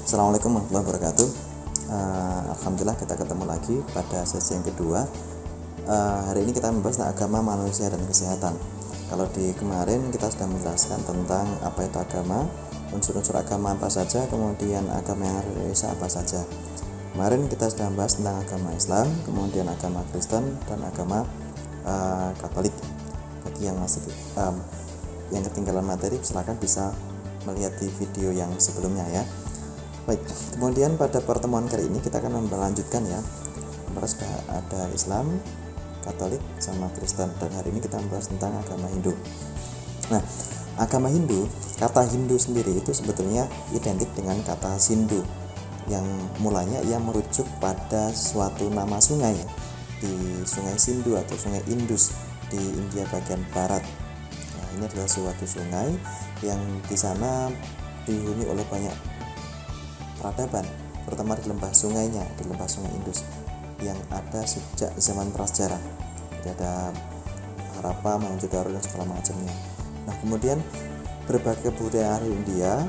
Assalamualaikum warahmatullahi wabarakatuh. Alhamdulillah kita ketemu lagi pada sesi yang kedua. Hari ini kita membahas tentang agama, manusia, dan kesehatan. Kalau di kemarin kita sudah menjelaskan tentang apa itu agama, unsur-unsur agama apa saja, kemudian agama yang ada di Indonesia apa saja. Kemarin kita sudah membahas tentang agama Islam, kemudian agama Kristen, dan agama Katolik. Bagi yang masih yang ketinggalan materi, silakan bisa melihat di video yang sebelumnya ya. Baik, kemudian pada pertemuan kali ini kita akan melanjutkan ya. Kemarin sudah ada Islam, Katolik, sama Kristen, dan hari ini kita membahas tentang agama Hindu. Nah, agama Hindu, kata Hindu sendiri itu sebetulnya identik dengan kata Sindhu, yang mulanya ia merujuk pada suatu nama sungai ya, di Sungai Sindhu atau Sungai Indus di India bagian barat. Nah, ini adalah suatu sungai yang di sana dihuni oleh banyak peradaban, terutama di lembah sungainya, di lembah Sungai Indus yang ada sejak zaman prasejarah. Jadi ada Harappa, Mohenjo-daro dan segala macamnya. Nah, kemudian berbagai budaya di India,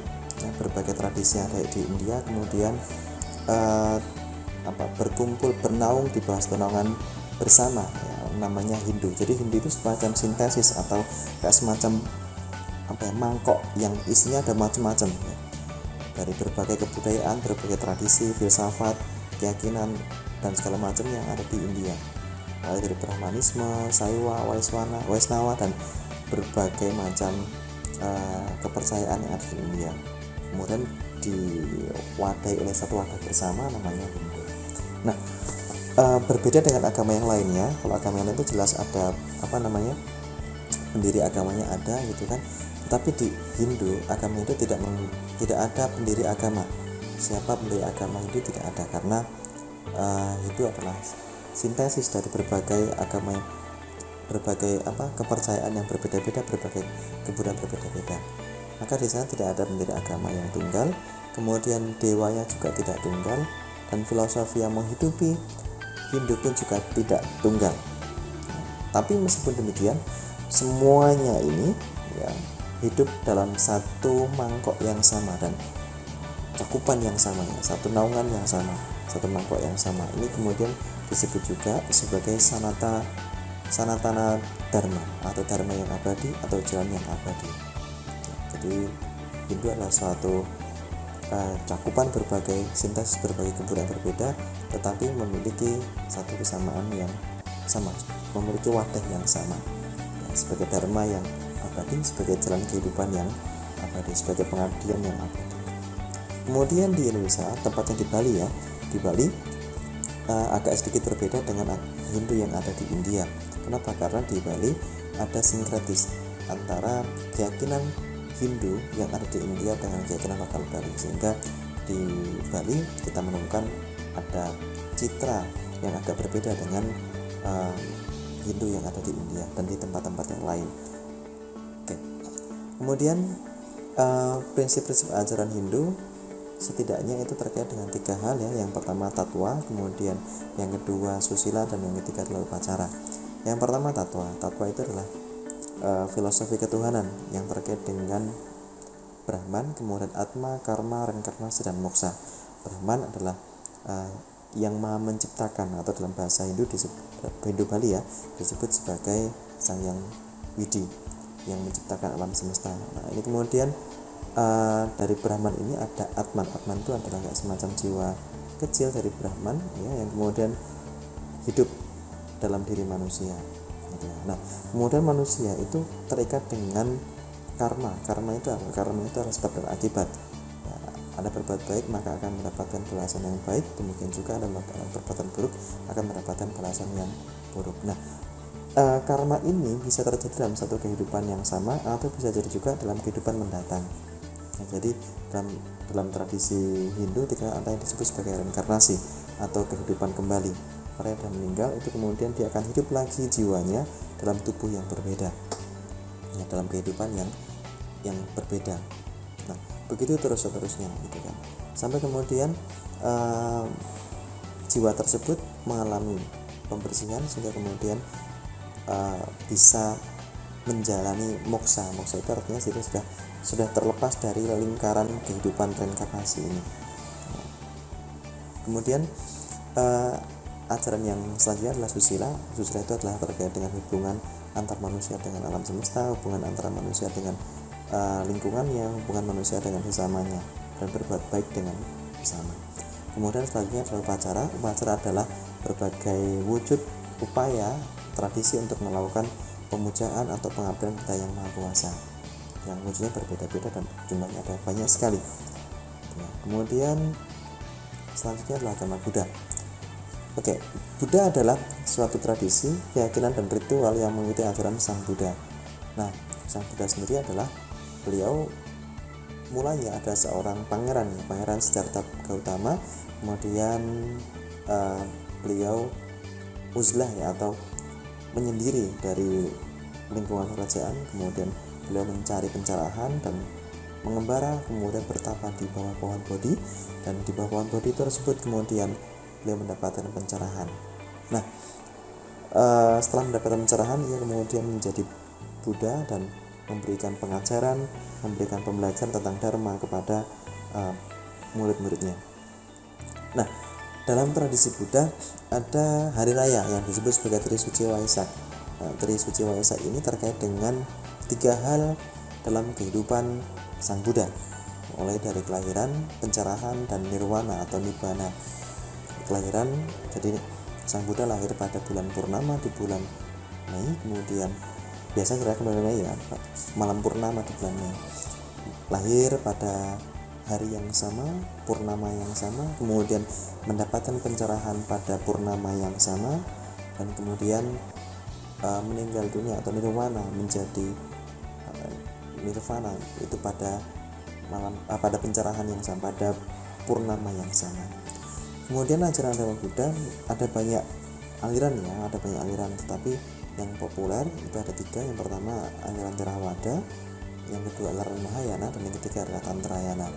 berbagai tradisi yang ada di India, kemudian berkumpul bernaung di bawah naungan bersama ya, namanya Hindu. Jadi Hindu itu semacam sintesis atau kayak semacam mangkok yang isinya ada macam-macam ya, dari berbagai kebudayaan, berbagai tradisi, filsafat, keyakinan, dan segala macam yang ada di India, mulai dari Brahmanisme, Saiwa, Waisnawa, dan berbagai macam kepercayaan yang ada di India. Kemudian diwadai oleh satu wadah bersama namanya Hindu. Nah, berbeda dengan agama yang lainnya. Kalau agama yang lain itu jelas ada pendiri agamanya ada gitu kan. Tapi di Hindu, agama Hindu tidak ada pendiri agama. Siapa pendiri agama Hindu tidak ada, karena Hindu adalah sintesis dari berbagai agama, berbagai kepercayaan yang berbeda-beda, berbagai kebudayaan berbeda-beda. Maka di sana tidak ada pendiri agama yang tunggal, kemudian dewanya juga tidak tunggal, dan filosofi yang menghidupi Hindu pun juga tidak tunggal. Tapi meskipun demikian, semuanya ini ya hidup dalam satu mangkok yang sama dan cakupan yang sama ya, satu naungan yang sama, satu mangkok yang sama. Ini kemudian disebut juga sebagai sanatana dharma atau dharma yang abadi atau jalan yang abadi. Jadi Hindu adalah suatu cakupan berbagai sintesis berbagai kebudayaan berbeda, tetapi memiliki satu kesamaan yang sama, memiliki wadah yang sama ya, sebagai dharma yang abadi, sebagai jalan kehidupan yang abadi, sebagai pengabdian yang abadi. Kemudian di Indonesia, tempatnya di Bali ya, di Bali agak sedikit berbeda dengan Hindu yang ada di India. Kenapa? Karena di Bali ada sinkretis antara keyakinan Hindu yang ada di India dengan keyakinan lokal Bali, sehingga di Bali kita menemukan ada citra yang agak berbeda dengan Hindu yang ada di India dan di tempat-tempat yang lain. Kemudian prinsip-prinsip ajaran Hindu setidaknya itu terkait dengan 3 hal ya. Yang pertama tatwa, kemudian yang kedua susila, dan yang ketiga adalah upacara. Yang pertama tatwa. Tatwa itu adalah filosofi ketuhanan yang terkait dengan Brahman, kemudian Atma, Karma, Reinkarnasi, dan Moksa. Brahman adalah yang maha menciptakan, atau dalam bahasa Hindu Bali ya disebut sebagai Sang Yang Widi yang menciptakan alam semesta. Nah, ini kemudian dari Brahman ini ada Atman. Atman itu adalah semacam jiwa kecil dari Brahman ya, yang kemudian hidup dalam diri manusia gitu. Nah, kemudian manusia itu terikat dengan karma. Karma itu apa? Karma itu adalah sebab dan akibat ya, Anda berbuat baik maka akan mendapatkan balasan yang baik, demikian juga Anda melakukan perbuatan buruk akan mendapatkan balasan yang buruk. Nah, karma ini bisa terjadi dalam satu kehidupan yang sama atau bisa jadi juga dalam kehidupan mendatang. Nah, jadi dalam tradisi Hindu ada yang disebut sebagai reinkarnasi atau kehidupan kembali. Orang yang meninggal itu kemudian dia akan hidup lagi jiwanya dalam tubuh yang berbeda ya, dalam kehidupan yang berbeda. Nah, begitu terus-terusnya gitu kan, sampai kemudian jiwa tersebut mengalami pembersihan sehingga kemudian bisa menjalani moksa. Moksa itu artinya sudah terlepas dari lingkaran kehidupan reinkarnasi ini. Kemudian ajaran yang selanjutnya adalah susila. Susila itu adalah terkait dengan hubungan antar manusia dengan alam semesta, hubungan antara manusia dengan lingkungannya, hubungan manusia dengan sesamanya, dan berbuat baik dengan sesama. Kemudian selanjutnya adalah upacara. Upacara adalah berbagai wujud upaya tradisi untuk melakukan pemujaan atau pengabdian kepada Yang Maha Kuasa, yang wujudnya berbeda-beda dan jumlahnya ada banyak sekali. Kemudian selanjutnya adalah agama Buddha. Buddha adalah suatu tradisi, keyakinan dan ritual yang mengikuti ajaran Sang Buddha. Nah, Sang Buddha sendiri adalah beliau mulanya ada seorang pangeran Siddhartha Gautama. Kemudian beliau uzlah atau menyendiri dari lingkungan kerajaan. Kemudian beliau mencari pencerahan dan mengembara, kemudian bertapa di bawah pohon Bodhi, dan di bawah pohon Bodhi tersebut kemudian beliau mendapatkan pencerahan. Nah, setelah mendapatkan pencerahan, ia kemudian menjadi Buddha dan memberikan pengajaran, memberikan pembelajaran tentang Dharma kepada murid-muridnya. Nah, dalam tradisi Buddha ada hari raya yang disebut sebagai Trisuci Waisak. Trisuci Waisak ini terkait dengan 3 hal dalam kehidupan Sang Buddha, mulai dari kelahiran, pencerahan, dan nirwana atau nibbana. Kelahiran, jadi Sang Buddha lahir pada bulan purnama di bulan Mei, kemudian biasanya dirayakan bulan Mei ya, malam purnama di bulan Mei. Lahir pada hari yang sama, purnama yang sama, kemudian mendapatkan pencerahan pada purnama yang sama, dan kemudian meninggal dunia atau nirwana, menjadi nirvana itu pada malam pada pencerahan yang sama, pada purnama yang sama. Kemudian ajaran agama Buddha ada banyak aliran ya, tetapi yang populer itu ada 3. Yang pertama aliran Theravada, yang kedua aliran Mahayana, dan yang ketiga adalah Tantrayana.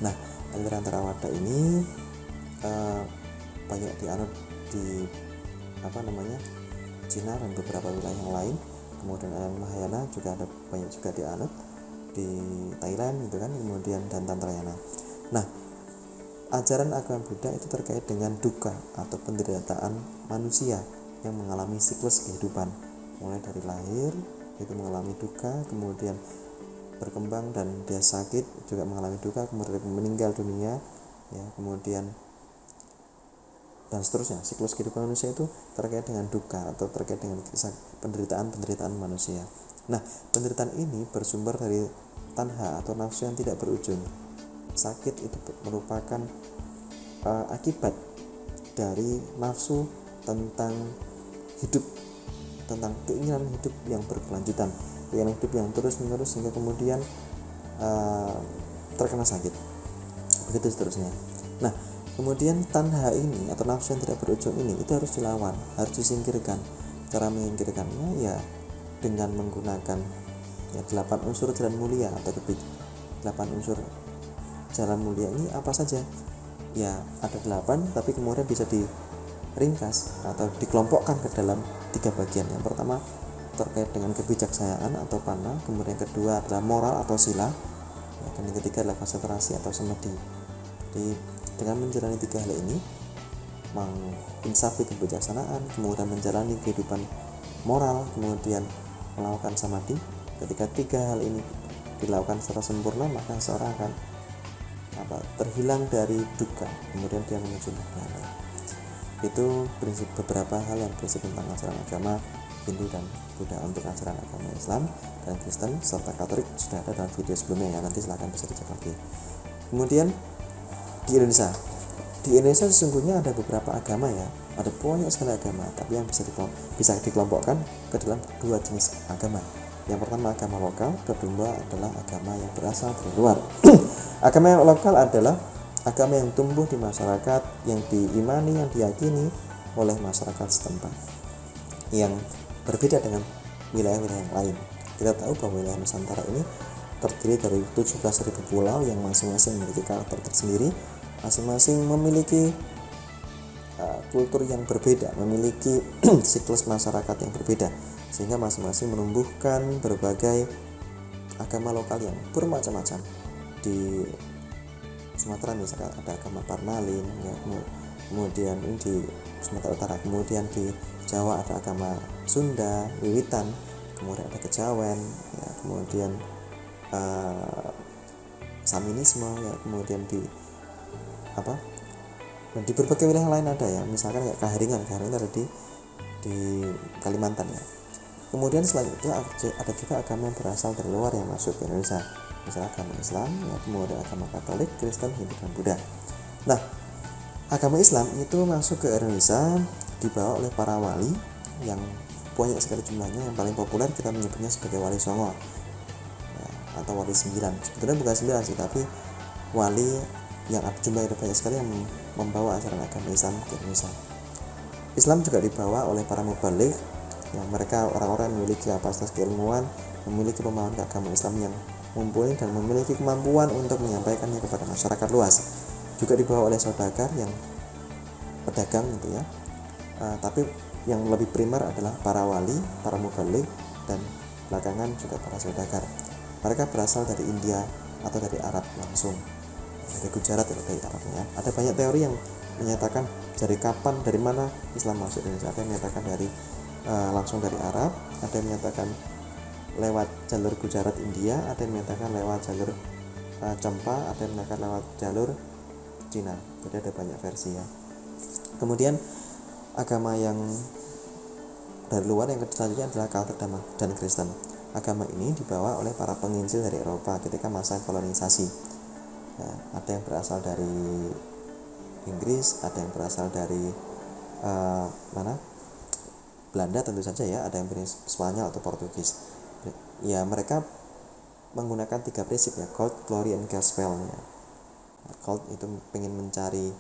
Nah, aliran Theravada ini banyak dianut di Cina dan beberapa wilayah yang lain. Kemudian aliran Mahayana juga ada banyak juga dianut di Thailand gitu kan, kemudian dan Tantrayana. Nah, ajaran agama Buddha itu terkait dengan dukkha atau penderitaan manusia yang mengalami siklus kehidupan, mulai dari lahir itu mengalami dukkha, kemudian berkembang dan dia sakit juga mengalami dukkha, kemudian meninggal dunia ya, kemudian dan seterusnya. Siklus kehidupan manusia itu terkait dengan dukkha atau terkait dengan penderitaan manusia. Nah, penderitaan ini bersumber dari tanha atau nafsu yang tidak berujung. Sakit itu merupakan akibat dari nafsu tentang hidup, tentang keinginan hidup yang berkelanjutan, keinginan hidup yang terus-menerus sehingga kemudian terkena sakit, begitu seterusnya. Nah, kemudian tanha ini atau nafsu yang tidak berujung ini itu harus dilawan, harus disingkirkan. Cara menyingkirkannya ya dengan menggunakan 8 unsur jalan mulia atau 8 unsur jalan mulia ini apa saja? Ya, ada 8, tapi kemudian bisa diringkas atau dikelompokkan ke dalam 3 bagian. Yang pertama terkait dengan kebijaksanaan atau panna, kemudian yang kedua adalah moral atau sila, dan yang ketiga adalah konsentrasi atau samadhi. Jadi dengan menjalani 3 hal ini, menginsafi kebijaksanaan, kemudian menjalani kehidupan moral, kemudian melakukan samadhi. Ketika 3 hal ini dilakukan secara sempurna, maka seorang akan terhilang dari dukkha, kemudian dia menuju nirvana. Itu beberapa hal yang prinsip tentang ajaran agama Hindu dan Buddha. Untuk ajaran agama Islam dan Kristen serta Katolik sudah ada dalam video sebelumnya ya, nanti silahkan bisa dicek lagi. Kemudian di Indonesia sesungguhnya ada beberapa agama ya, ada banyak sekali agama, tapi yang bisa dikelompokkan ke dalam 2 jenis agama. Yang pertama agama lokal, kedua adalah agama yang berasal dari luar. Agama yang lokal adalah agama yang tumbuh di masyarakat, yang diimani, yang diyakini oleh masyarakat setempat, yang berbeda dengan wilayah-wilayah yang lain. Kita tahu bahwa wilayah Nusantara ini terdiri dari 17.000 pulau yang masing-masing memiliki karakter tersendiri, masing-masing memiliki kultur yang berbeda, memiliki siklus masyarakat yang berbeda, sehingga masing-masing menumbuhkan berbagai agama lokal yang bermacam-macam. Di Sumatera misalkan ada agama Parnalin ya, kemudian ini di Sumatera Utara, kemudian di Jawa ada agama Sunda, Wiwitan, kemudian ada Kejawen, ya, kemudian Saminisme, ya, kemudian di dan di berbagai wilayah lain ada, ya, misalkan kayak Kaharingan ada di Kalimantan, ya. Kemudian selain itu ada juga agama yang berasal dari luar yang masuk ke Indonesia, misalnya agama Islam, ya, kemudian agama Katolik, Kristen, Hindu, dan Buddha. Nah, agama Islam itu masuk ke Indonesia dibawa oleh para wali yang banyak sekali jumlahnya. Yang paling populer kita menyebutnya sebagai Wali Songo, ya, atau Wali 9. Sebetulnya bukan 9 sih, tapi wali yang jumlahnya banyak sekali yang membawa ajaran agama Islam ke Indonesia. Islam juga dibawa oleh para mubalik, yang mereka orang-orang yang memiliki kapasitas keilmuan, memiliki pemahaman agama Islam yang mumpuni dan memiliki kemampuan untuk menyampaikannya kepada masyarakat luas. Juga dibawa oleh saudagar yang pedagang gitu, ya. Tapi yang lebih primer adalah para wali, para mubalik, dan belakangan juga para saudagar. Mereka berasal dari India atau dari Arab langsung, dari Gujarat atau dari Arabnya. Ada banyak teori yang menyatakan dari mana Islam masuk di Indonesia. Ada yang menyatakan langsung dari Arab, ada yang menyatakan lewat jalur Gujarat India, ada yang menyatakan lewat jalur Champa, ada yang menyatakan lewat jalur Cina. Jadi ada banyak versi, ya. Kemudian agama yang dari luar yang selanjutnya adalah Katolik dan Kristen. Agama ini dibawa oleh para penginjil dari Eropa ketika masa kolonisasi, ya, ada yang berasal dari Inggris, ada yang berasal dari Belanda tentu saja, ya, ada yang dari Spanyol atau Portugis. Ya, mereka menggunakan 3 prinsip, ya, gold, glory, and gospel, ya. Gold itu pengen mencari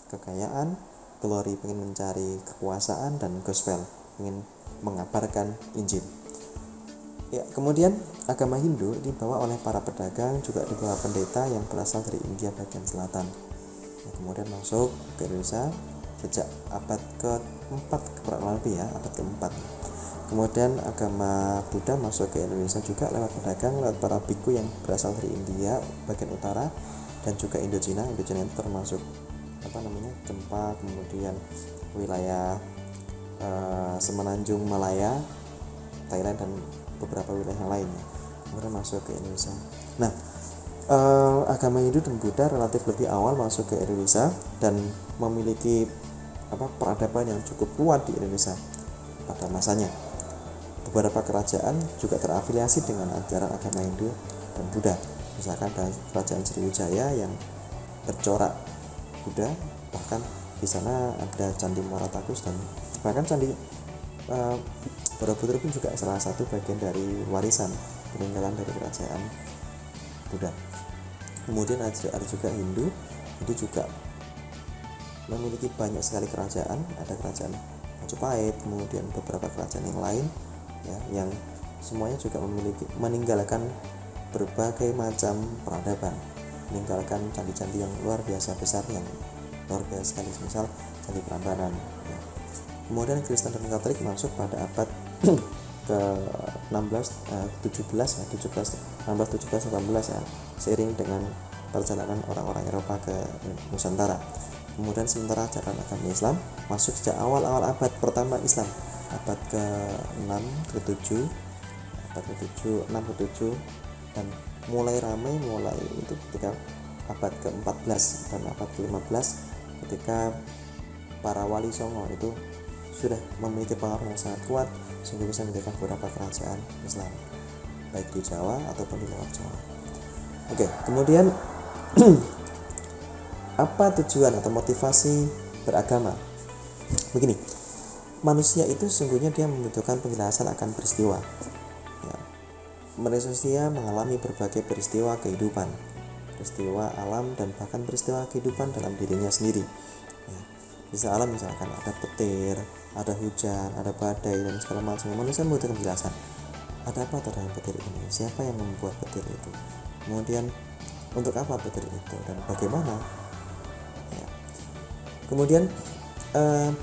kekayaan, glory pengen mencari kekuasaan, dan gospel pengen mengabarkan Injil. Ya, kemudian agama Hindu dibawa oleh para pedagang, juga dibawa pendeta yang berasal dari India bagian selatan. Ya, kemudian masuk ke Indonesia sejak abad ke-4 kurang lebih, ya, abad ke-4. Kemudian agama Buddha masuk ke Indonesia juga lewat pedagang, lewat para biku yang berasal dari India bagian utara dan juga Indochina. Indochina itu termasuk Cempa, kemudian wilayah Semenanjung Malaya, Thailand, dan beberapa wilayah lain, kemudian masuk ke Indonesia. Nah, agama Hindu dan Buddha relatif lebih awal masuk ke Indonesia dan memiliki peradaban yang cukup kuat di Indonesia pada masanya. Beberapa kerajaan juga terafiliasi dengan ajaran agama Hindu dan Buddha. Misalkan kerajaan Sriwijaya yang bercorak Buddha, bahkan di sana ada Candi Muara Takus, dan bahkan Candi Borobudur pun juga salah satu bagian dari warisan peninggalan dari kerajaan Buddha. Kemudian ada juga Hindu juga memiliki banyak sekali kerajaan. Ada kerajaan Majapahit, kemudian beberapa kerajaan yang lain, ya, yang semuanya juga meninggalkan berbagai macam peradaban, meninggalkan candi-candi yang luar biasa besar, yang luar biasa sekali, misal Candi Prambanan, ya. Kemudian Kristen dan Katolik masuk pada abad ke-16, 17, 18, ya, seiring dengan perjalanan orang-orang Eropa ke Nusantara. Kemudian sementara ajaran agama Islam masuk sejak awal-awal abad pertama Islam, abad ke-6, ke-7, abad ke-7, 6 ke-7, dan mulai ramai itu ketika abad ke-14 dan abad ke-15 ketika para wali Songo itu sudah memiliki pengaruh yang sangat kuat sehingga bisa mendirikan beberapa kerajaan Islam baik di Jawa ataupun di luar Jawa. Oke, kemudian apa tujuan atau motivasi beragama? Begini, manusia itu sesungguhnya dia membutuhkan penjelasan akan peristiwa, ya. Manusia mengalami berbagai peristiwa kehidupan, peristiwa alam, dan bahkan peristiwa kehidupan dalam dirinya sendiri, ya. Bisa alam, misalkan ada petir, ada hujan, ada badai, dan segala macam. Manusia membutuhkan penjelasan. Ada apa dalam petir ini? Siapa yang membuat petir itu? Kemudian untuk apa petir itu dan bagaimana? Ya. Kemudian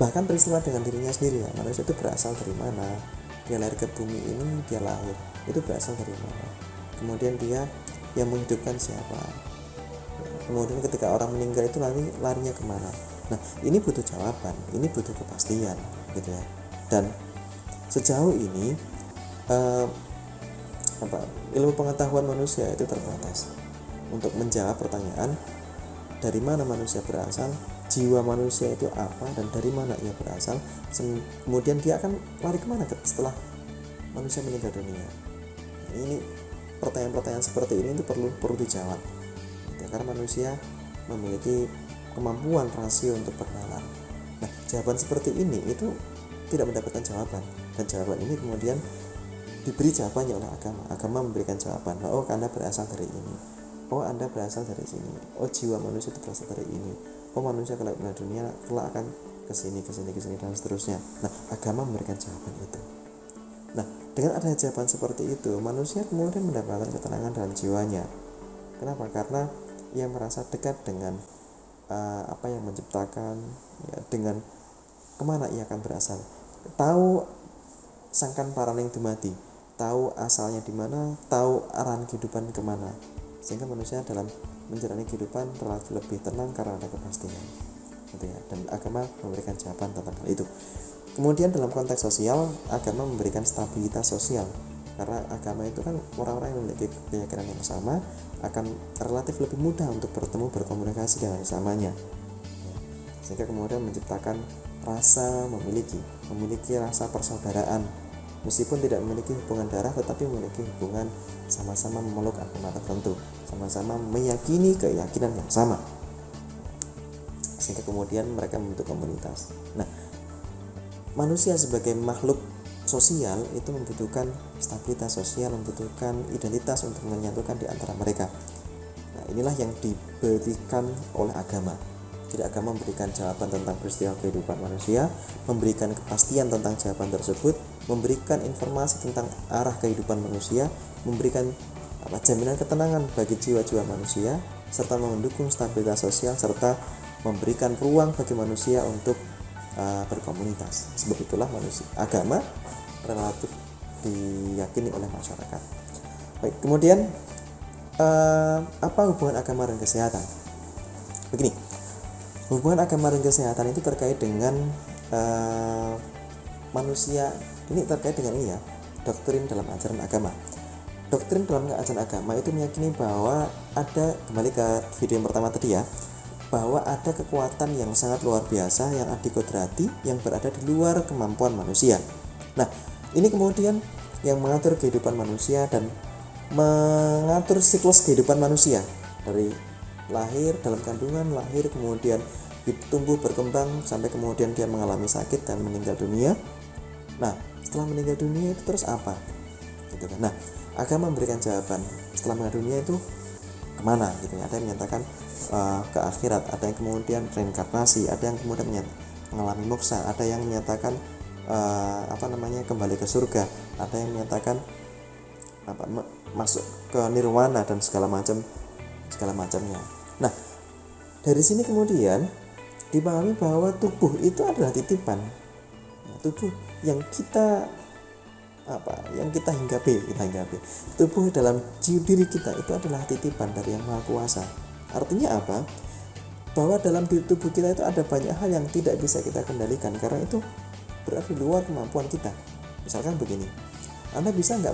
bahkan peristiwa dengan dirinya sendiri, ya. Manusia itu berasal dari mana? Dia lahir ke bumi ini, dia lahir itu berasal dari mana? Kemudian dia yang menghidupkan siapa? Ya. Kemudian ketika orang meninggal itu larinya kemana? Nah, ini butuh jawaban, ini butuh kepastian gitu ya. Dan sejauh ini ilmu pengetahuan manusia itu terbatas untuk menjawab pertanyaan dari mana manusia berasal, jiwa manusia itu apa, dan dari mana ia berasal. Kemudian dia akan lari kemana setelah manusia meninggal dunia. Ini pertanyaan-pertanyaan seperti ini itu perlu dijawab gitu, karena manusia memiliki kemampuan rasio untuk bernalar. Nah, jawaban seperti ini itu tidak mendapatkan jawaban, dan jawaban ini kemudian diberi jawabannya oleh agama memberikan jawaban, oh Anda berasal dari ini, oh Anda berasal dari sini, oh jiwa manusia itu berasal dari ini, oh manusia kalau meninggal dunia kelak akan kesini dan seterusnya. Nah, agama memberikan jawaban itu. Nah, dengan adanya jawaban seperti itu, manusia kemudian mendapatkan ketenangan dalam jiwanya. Kenapa? Karena ia merasa dekat dengan apa yang menciptakan, ya, dengan kemana ia akan berasal, tahu sangkan paraning dumadi, tahu asalnya di mana, tahu arahan kehidupan kemana, sehingga manusia dalam menjalani kehidupan relatif lebih tenang karena ada kepastian gitu ya. Dan agama memberikan jawaban tentang hal itu. Kemudian dalam konteks sosial, agama memberikan stabilitas sosial, karena agama itu kan orang-orang yang memiliki keyakinan yang sama akan relatif lebih mudah untuk berkomunikasi dengan sesamanya, sehingga kemudian menciptakan rasa memiliki rasa persaudaraan, meskipun tidak memiliki hubungan darah, tetapi memiliki hubungan sama-sama memeluk agama tertentu, sama-sama meyakini keyakinan yang sama, sehingga kemudian mereka membentuk komunitas. Nah, manusia sebagai makhluk sosial itu membutuhkan stabilitas sosial, membutuhkan identitas untuk menyatukan di antara mereka. Nah, inilah yang diberikan oleh agama. Jadi agama memberikan jawaban tentang peristiwa kehidupan manusia, memberikan kepastian tentang jawaban tersebut, memberikan informasi tentang arah kehidupan manusia, memberikan jaminan ketenangan bagi jiwa-jiwa manusia, serta mendukung stabilitas sosial, serta memberikan ruang bagi manusia untuk berkomunitas. Sebab itulah agama relatif diyakini oleh masyarakat. Baik, kemudian apa hubungan agama dan kesehatan? Begini, hubungan agama dan kesehatan itu terkait dengan manusia. Ini terkait dengan ini ya, doktrin dalam ajaran agama. Doktrin dalam ajaran agama itu meyakini bahwa ada, kembali ke video yang pertama tadi ya, bahwa ada kekuatan yang sangat luar biasa yang adikodrati yang berada di luar kemampuan manusia. Nah, ini kemudian yang mengatur kehidupan manusia dan mengatur siklus kehidupan manusia dari lahir, dalam kandungan, lahir, kemudian tumbuh berkembang sampai kemudian dia mengalami sakit dan meninggal dunia. Nah, setelah meninggal dunia itu terus apa? Gitu kan. Nah, agama memberikan jawaban setelah meninggal dunia itu kemana gitu ya. Ada yang menyatakan ke akhirat, ada yang kemudian reinkarnasi, ada yang kemudian mengalami moksa, ada yang menyatakan kembali ke surga, ada yang menyatakan masuk ke nirwana dan segala macamnya. Nah, dari sini kemudian dipahami bahwa tubuh itu adalah titipan, tubuh yang kita hinggapi. Tubuh dalam diri kita itu adalah titipan dari Yang Maha Kuasa. Artinya apa? Bahwa dalam tubuh kita itu ada banyak hal yang tidak bisa kita kendalikan, karena itu berada di luar kemampuan kita. Misalkan begini, Anda bisa nggak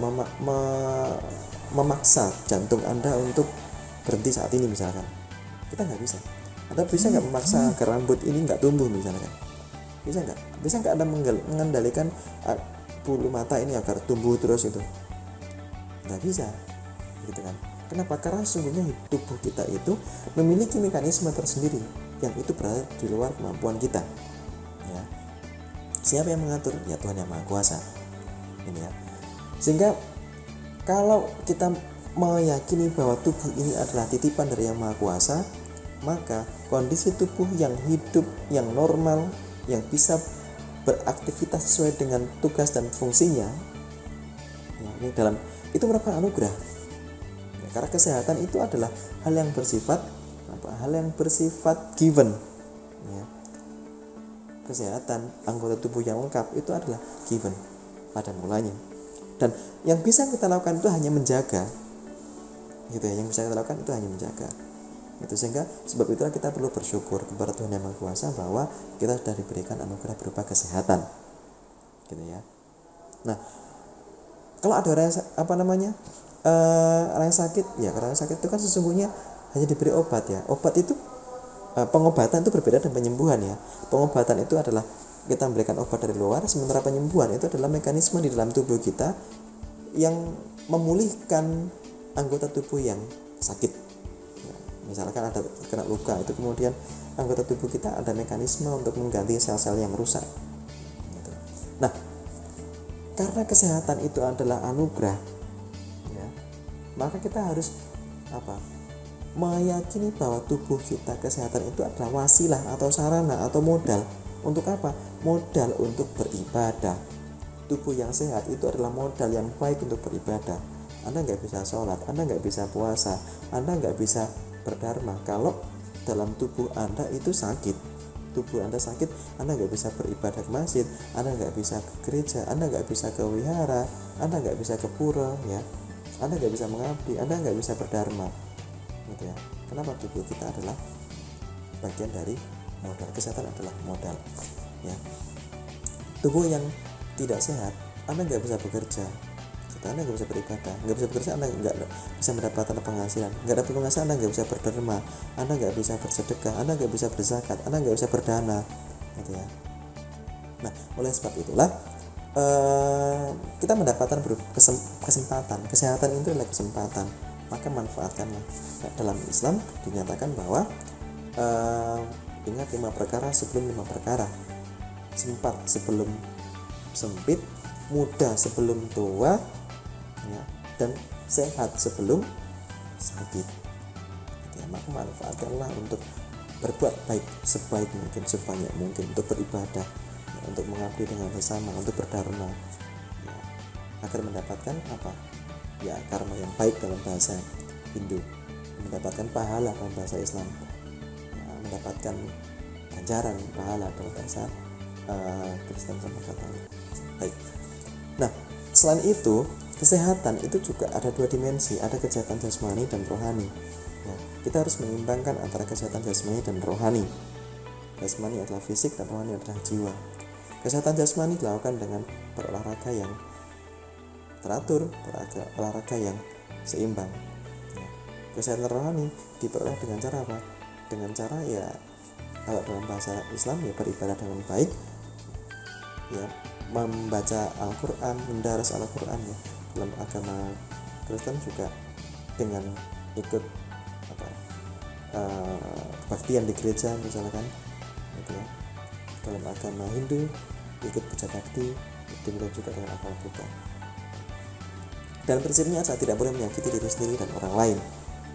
memaksa jantung Anda untuk berhenti saat ini misalkan? Kita nggak bisa. Anda bisa nggak memaksa agar rambut ini nggak tumbuh misalkan? Bisa nggak? Bisa nggak Anda mengendalikan bulu mata ini agar tumbuh terus itu? Nggak bisa, gitu kan? Kenapa? Karena sungguhnya tubuh kita itu memiliki mekanisme tersendiri yang itu berada di luar kemampuan kita. Ya. Siapa yang mengatur? Ya Tuhan Yang Maha Kuasa. Ini ya. Sehingga kalau kita meyakini bahwa tubuh ini adalah titipan dari Yang Maha Kuasa, maka kondisi tubuh yang hidup, yang normal, yang bisa beraktivitas sesuai dengan tugas dan fungsinya, ya, ini itu merupakan anugerah. Karena kesehatan itu adalah hal yang bersifat given, ya. Kesehatan anggota tubuh yang lengkap itu adalah given pada mulanya, dan yang bisa kita lakukan itu hanya menjaga, gitu ya. Yang bisa kita lakukan itu hanya menjaga. Itu sehingga sebab itulah kita perlu bersyukur kepada Tuhan Yang Maha Kuasa bahwa kita sudah diberikan anugerah berupa kesehatan, gitu ya. Nah, kalau ada orang orang yang sakit, ya kalau orang sakit itu kan sesungguhnya hanya diberi obat ya. Obat itu pengobatan itu berbeda dengan penyembuhan ya. Pengobatan itu adalah kita memberikan obat dari luar, sementara penyembuhan itu adalah mekanisme di dalam tubuh kita yang memulihkan anggota tubuh yang sakit. Ya, misalkan ada kena luka, itu kemudian anggota tubuh kita ada mekanisme untuk mengganti sel-sel yang rusak. Gitu. Nah, karena kesehatan itu adalah anugerah, ya, maka kita harus meyakini bahwa tubuh kita, kesehatan itu adalah wasilah atau sarana atau modal untuk apa? Modal untuk beribadah. Tubuh yang sehat itu adalah modal yang baik untuk beribadah. Anda nggak bisa sholat, Anda nggak bisa puasa, Anda nggak bisa berdharma kalau dalam tubuh Anda itu sakit. Tubuh Anda sakit, Anda nggak bisa beribadah ke masjid, Anda nggak bisa ke gereja, Anda nggak bisa ke wihara, Anda nggak bisa ke pura, ya, Anda nggak bisa mengabdi, Anda nggak bisa berdharma, gitu ya. Kenapa? Tubuh kita adalah bagian dari modal. Kesehatan adalah modal, ya. Tubuh yang tidak sehat, Anda nggak bisa bekerja, Anda nggak bisa beribadah, nggak bisa bekerja, Anda nggak bisa mendapatkan penghasilan, nggak dapat penghasilan, Anda nggak bisa berderma, Anda nggak bisa bersedekah, Anda nggak bisa berzakat, Anda nggak bisa berdana, gitu ya. Nah, oleh sebab itulah kita mendapatkan kesempatan. Kesehatan itu adalah kesempatan, maka manfaatkanlah. Nah, dalam Islam dinyatakan bahwa ingat 5 perkara sebelum 5 perkara, sempat sebelum sempit, muda sebelum tua, ya, dan sehat sebelum sakit, ya. Maka manfaatkanlah untuk berbuat baik sebaik mungkin, sebanyak mungkin, untuk beribadah, ya, untuk mengabdi dengan sesama, untuk berdharma, ya, agar mendapatkan ya, karma yang baik dalam bahasa Hindu, mendapatkan pahala dalam bahasa Islam, ya, mendapatkan ganjaran pahala dalam bahasa Kristen sama Katolik. Baik. Nah, selain itu, kesehatan itu juga ada 2 dimensi, ada kesehatan jasmani dan rohani. Nah, kita harus mengimbangkan antara kesehatan jasmani dan rohani. Jasmani adalah fisik dan rohani adalah jiwa. Kesehatan jasmani dilakukan dengan berolahraga yang teratur, olahraga yang seimbang. Ya. Kesehatan rohani diperoleh dengan cara apa? Dengan cara, ya, kalau dalam bahasa Islam, ya, beribadah dengan baik, ya, membaca Al-Quran, mendaras Al-Quran, ya. Dalam agama Kristen juga dengan ikut kebaktian di gereja misalkan, gitu ya. Dalam agama Hindu ikut puja bakti, demikian juga dengan agama Buddha. Dalam prinsipnya saya tidak boleh menyakiti diri sendiri dan orang lain.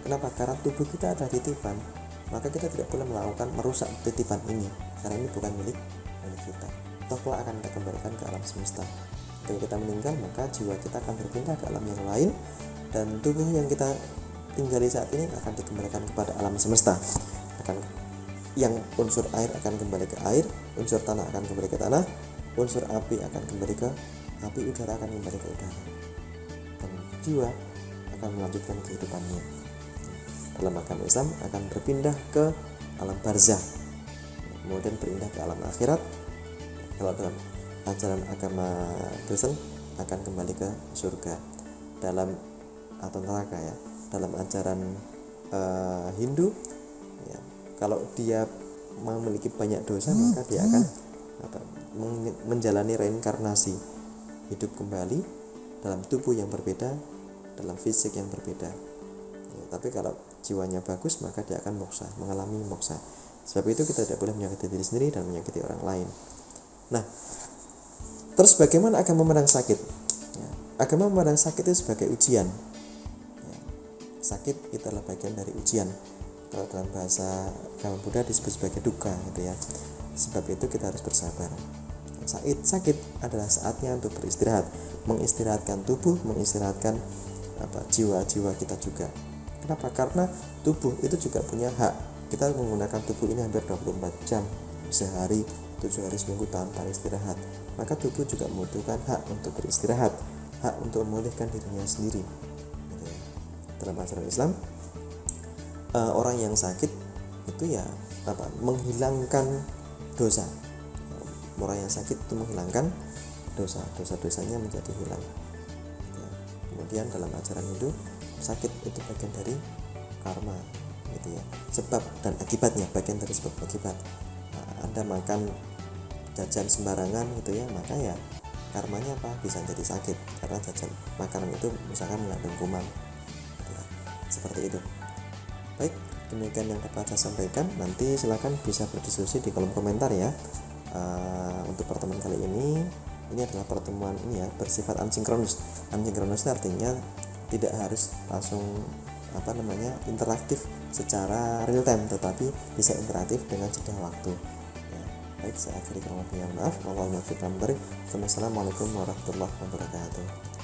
Kenapa? Karena tubuh kita adalah titipan, maka kita tidak boleh merusak titipan ini, karena ini bukan milik kita. Toh akan kita kembalikan ke alam semesta. Ketika kita meninggal, maka jiwa kita akan berpindah ke alam yang lain, dan tubuh yang kita tinggali saat ini akan dikembalikan kepada alam semesta. Yang unsur air akan kembali ke air, unsur tanah akan kembali ke tanah, unsur api akan kembali ke api, udara akan kembali ke udara, dan jiwa akan melanjutkan kehidupannya. Dalam agama Islam akan berpindah ke alam barzah, kemudian berpindah ke alam akhirat. Kalau dalam ajaran agama Kristen akan kembali ke surga atau neraka, ya. Dalam ajaran Hindu, ya, kalau dia memiliki banyak dosa, maka dia akan menjalani reinkarnasi, hidup kembali dalam tubuh yang berbeda, dalam fisik yang berbeda, ya. Tapi kalau jiwanya bagus, maka dia akan mengalami moksa. Sebab itu kita tidak boleh menyakiti diri sendiri dan menyakiti orang lain. Nah, terus bagaimana agama memandang sakit? Ya, agama memandang sakit itu sebagai ujian. Ya, sakit itu adalah bagian dari ujian. Kalau dalam bahasa agama Buddha disebut sebagai dukkha, gitu ya. Sebab itu kita harus bersabar. Sakit adalah saatnya untuk beristirahat, mengistirahatkan tubuh, mengistirahatkan jiwa-jiwa kita juga. Kenapa? Karena tubuh itu juga punya hak. Kita menggunakan tubuh ini hampir 24 jam sehari, 7 hari seminggu tanpa istirahat. Maka tubuh juga membutuhkan hak untuk beristirahat, hak untuk memulihkan dirinya sendiri, gitu ya. Dalam ajaran Islam, orang yang sakit itu ya menghilangkan dosa. Orang yang sakit itu menghilangkan dosa-dosanya menjadi hilang ya. Kemudian dalam ajaran Hindu, sakit itu bagian dari karma gitu ya, sebab dan akibatnya, bagian dari sebab akibat. Anda makan jajan sembarangan gitu ya, maka ya karmanya apa, bisa jadi sakit karena jajan makanan itu misalkan mengandung kuman gitu ya. Seperti itu. Baik, demikian yang dapat saya sampaikan. Nanti silakan bisa berdiskusi di kolom komentar ya. Untuk pertemuan kali ini adalah pertemuan ini ya, bersifat asinkronus. Asinkronus artinya tidak harus langsung interaktif secara real time, tetapi bisa interaktif dengan jeda waktu ya. Baik, saya akhiri, kurang lebihnya maaf. Wassalamualaikum warahmatullahi wabarakatuh.